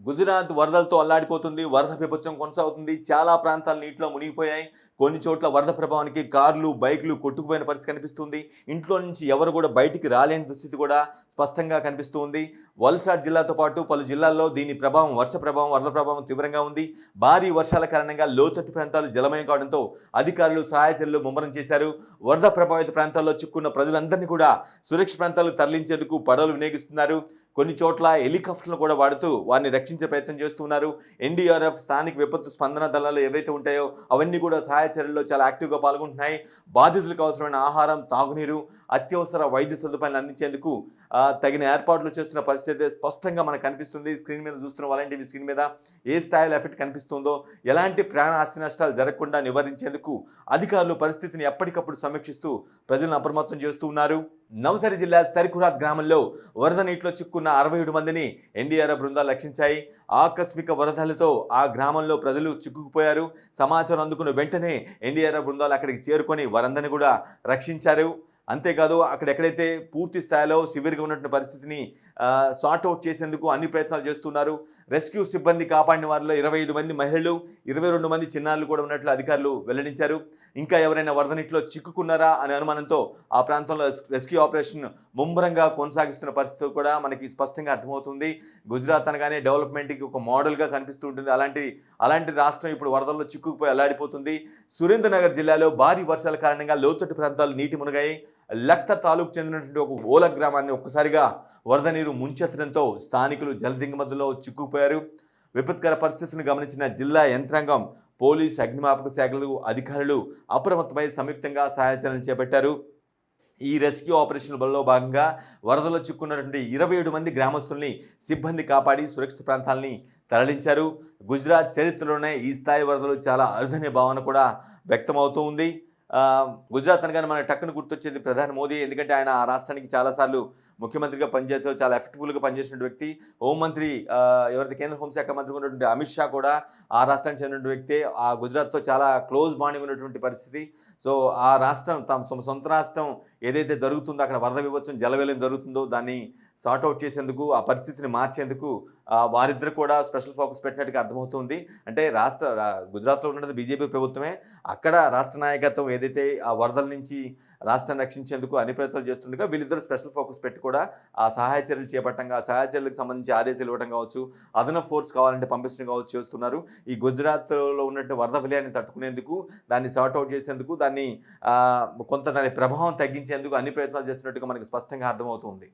గుజరాత్ వరదలతో అల్లాడిపోతుంది. వరద బీభత్సం కొనసాగుతుంది. చాలా ప్రాంతాలు నీటిలో మునిగిపోయాయి. కొన్ని చోట్ల వరద ప్రభావానికి కార్లు, బైకులు కొట్టుకుపోయిన పరిస్థితి కనిపిస్తుంది. ఇంట్లో నుంచి ఎవరు కూడా బయటికి రాలేని దుస్థితి కూడా స్పష్టంగా కనిపిస్తూ ఉంది. వల్సాడ్ జిల్లాతో పాటు పలు జిల్లాల్లో దీని ప్రభావం, వరద ప్రభావం తీవ్రంగా ఉంది. భారీ వర్షాల కారణంగా లోతట్టు ప్రాంతాలు జలమయం కావడంతో అధికారులు సహాయ చర్యలు ముమ్మరం చేశారు. వరద ప్రభావిత ప్రాంతాల్లో చిక్కున్న ప్రజలందరినీ కూడా సురక్షిత ప్రాంతాలకు తరలించేందుకు పడవలు వినియోగిస్తున్నారు. కొన్ని చోట్ల హెలికాప్టర్లు కూడా వాడుతూ వారిని రక్షించే ప్రయత్నం చేస్తున్నారు. ఎన్డీఆర్ఎఫ్, స్థానిక విపత్తు స్పందన దళాలు ఏవైతే ఉంటాయో అవన్నీ కూడా సహాయ చర్యల్లో చాలా యాక్టివ్గా పాల్గొంటున్నాయి. బాధితులకు అవసరమైన ఆహారం, తాగునీరు, అత్యవసర వైద్య సదుపాయాలను అందించేందుకు తగిన ఏర్పాట్లు చేస్తున్న పరిస్థితి స్పష్టంగా మనకు కనిపిస్తుంది. స్క్రీన్ మీద చూస్తున్న వాలంటీర్ స్క్రీన్ మీద ఏ స్థాయిలో ఎఫెక్ట్ కనిపిస్తుందో, ఎలాంటి ప్రాణ ఆస్తి నష్టాలు జరగకుండా నివారించేందుకు అధికారులు పరిస్థితిని ఎప్పటికప్పుడు సమీక్షిస్తూ ప్రజలను అప్రమత్తం చేస్తూ ఉన్నారు. నవసరి జిల్లా సరికురాత్ గ్రామంలో వరద నీటిలో చిక్కున్న 67 మందిని ఎన్డీఆర్ఎఫ్ బృందాలు రక్షించాయి. ఆకస్మిక వరదలతో ఆ గ్రామంలో ప్రజలు చిక్కుకుపోయారు. సమాచారం అందుకున్న వెంటనే ఎన్డీఆర్ఎఫ్ బృందాలు అక్కడికి చేరుకొని వారందరినీ కూడా రక్షించారు. అంతేకాదు అక్కడ ఎక్కడైతే పూర్తి స్థాయిలో సివియర్గా ఉన్నటువంటి పరిస్థితిని సార్ట్అవుట్ చేసేందుకు అన్ని ప్రయత్నాలు చేస్తున్నారు. రెస్క్యూ సిబ్బంది కాపాడిన వారిలో 25 మంది మహిళలు, 22 మంది చిన్నారులు కూడా ఉన్నట్లు అధికారులు వెల్లడించారు. ఇంకా ఎవరైనా వరద నీటిలో చిక్కుకున్నారా అనే అనుమానంతో ఆ ప్రాంతంలో రెస్క్యూ ఆపరేషన్ ముమ్మరంగా కొనసాగిస్తున్న పరిస్థితి కూడా మనకి స్పష్టంగా అర్థమవుతుంది. గుజరాత్ అనగానే డెవలప్మెంట్కి ఒక మోడల్గా కనిపిస్తూ ఉంటుంది. అలాంటి రాష్ట్రం ఇప్పుడు వరదల్లో చిక్కుకుపోయి అల్లాడిపోతుంది. సురేంద్రనగర్ జిల్లాలో భారీ వర్షాల కారణంగా లోతట్టు ప్రాంతాలు నీటి మునిగాయి. లఖ్తర్ తాలూకు చెందినటువంటి ఒక ఓల గ్రామాన్ని ఒక్కసారిగా వరద నీరు ముంచెత్తడంతో స్థానికులు జలదిగ్మతుల్లో చిక్కుపోయారు. విపత్కర పరిస్థితులను గమనించిన జిల్లా యంత్రాంగం, పోలీస్, అగ్నిమాపక శాఖలు అధికారులు అప్రమత్తమై సంయుక్తంగా సహాయచర్యలు చేపట్టారు. ఈ రెస్క్యూ ఆపరేషన్లలో భాగంగా వరదలో చిక్కున్నటువంటి 27 మంది గ్రామస్తుల్ని సిబ్బంది కాపాడి సురక్షిత ప్రాంతాలని తరలించారు. గుజరాత్ చరిత్రలోనే ఈ స్థాయి వరదలు చాలా అరుదనే భావన కూడా వ్యక్తమవుతూ ఉంది. గుజరాత్ అనగానే మన టక్కును గుర్తొచ్చేది ప్రధాని మోదీ. ఎందుకంటే ఆయన ఆ రాష్ట్రానికి చాలాసార్లు ముఖ్యమంత్రిగా పనిచేశారు. చాలా ఎఫెక్టివ్గా పనిచేసిన వ్యక్తి. హోంమంత్రి, ఎవరైతే కేంద్ర హోంశాఖ మంత్రి ఉన్నటువంటి అమిత్ షా కూడా ఆ రాష్ట్రానికి చెందిన వ్యక్తే. ఆ గుజరాత్తో చాలా క్లోజ్ బాండింగ్ ఉన్నటువంటి పరిస్థితి. సో ఆ రాష్ట్రం, తమ సొంత రాష్ట్రం ఏదైతే జరుగుతుందో, అక్కడ వరద విభత్సం, జలవేలం జరుగుతుందో దాన్ని సార్ట్అవుట్ చేసేందుకు, ఆ పరిస్థితిని మార్చేందుకు వారిద్దరు కూడా స్పెషల్ ఫోకస్ పెట్టినట్టుగా అర్థమవుతుంది. అంటే గుజరాత్లో ఉన్నది బీజేపీ ప్రభుత్వమే. అక్కడ రాష్ట్ర నాయకత్వం ఏదైతే ఆ వరదల నుంచి రాష్ట్రాన్ని రక్షించేందుకు అన్ని ప్రయత్నాలు చేస్తుండగా వీళ్ళిద్దరు స్పెషల్ ఫోకస్ పెట్టి కూడా ఆ సహాయ చర్యలు చేపట్టంగా, సహాయ చర్యలకు సంబంధించి ఆదేశాలు ఇవ్వడం కావచ్చు, అదనపు ఫోర్స్ కావాలంటే పంపించడం కావచ్చు చేస్తున్నారు. ఈ గుజరాత్లో ఉన్నట్టు వరద విలయాన్ని తట్టుకునేందుకు, దాన్ని సార్ట్అవుట్ చేసేందుకు, దాని ప్రభావం తగ్గించేందుకు అన్ని ప్రయత్నాలు చేస్తున్నట్టుగా మనకు స్పష్టంగా అర్థమవుతుంది.